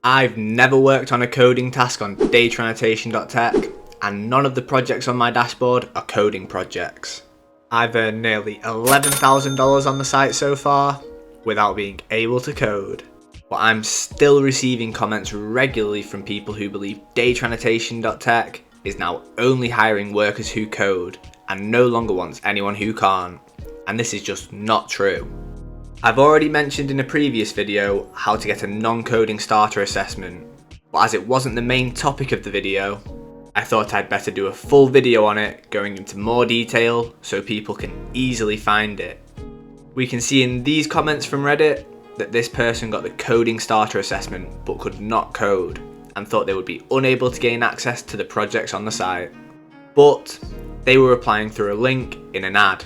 I've never worked on a coding task on DataAnnotation.Tech, and none of the projects on my dashboard are coding projects. I've earned nearly $11,000 on the site so far without being able to code. But I'm still receiving comments regularly from people who believe DataAnnotation.Tech is now only hiring workers who code and no longer wants anyone who can't. And this is just not true. I've already mentioned in a previous video how to get a non-coding starter assessment, but as it wasn't the main topic of the video, I thought I'd better do a full video on it going into more detail so people can easily find it. We can see in these comments from Reddit that this person got the coding starter assessment but could not code and thought they would be unable to gain access to the projects on the site. But they were applying through a link in an ad,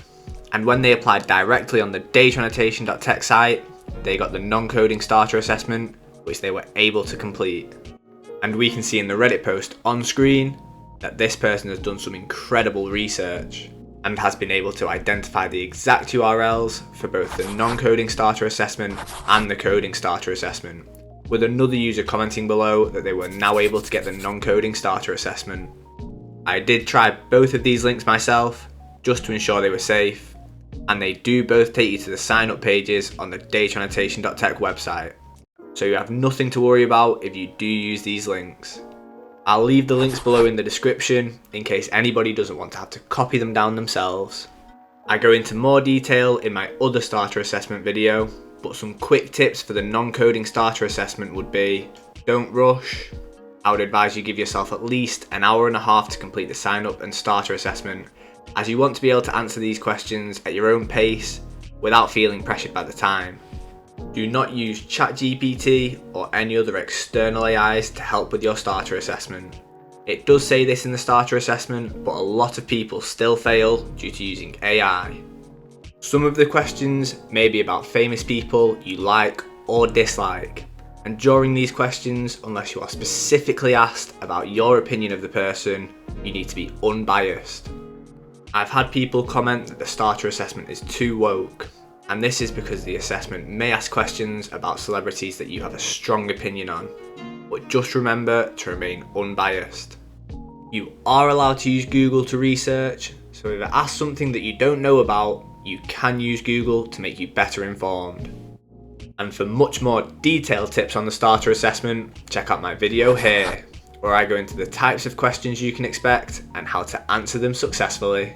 and when they applied directly on the DataAnnotation.Tech site, they got the non-coding starter assessment, which they were able to complete. And we can see in the Reddit post on screen that this person has done some incredible research and has been able to identify the exact URLs for both the non-coding starter assessment and the coding starter assessment, with another user commenting below that they were now able to get the non-coding starter assessment. I did try both of these links myself, just to ensure they were safe, and they do both take you to the sign up pages on the DataAnnotation.Tech website, so you have nothing to worry about if you do use these links. I'll leave the links below in the description in case anybody doesn't want to have to copy them down themselves. I go into more detail in my other starter assessment video, but some quick tips for the non-coding starter assessment would be: don't rush. I would advise you give yourself at least an hour and a half to complete the sign up and starter assessment, as you want to be able to answer these questions at your own pace without feeling pressured by the time. Do not use ChatGPT or any other external AIs to help with your starter assessment. It does say this in the starter assessment, but a lot of people still fail due to using AI. Some of the questions may be about famous people you like or dislike, and during these questions, unless you are specifically asked about your opinion of the person, you need to be unbiased. I've had people comment that the starter assessment is too woke, and this is because the assessment may ask questions about celebrities that you have a strong opinion on, but just remember to remain unbiased. You are allowed to use Google to research, so if it asks something that you don't know about, you can use Google to make you better informed. And for much more detailed tips on the starter assessment, check out my video here, where I go into the types of questions you can expect and how to answer them successfully.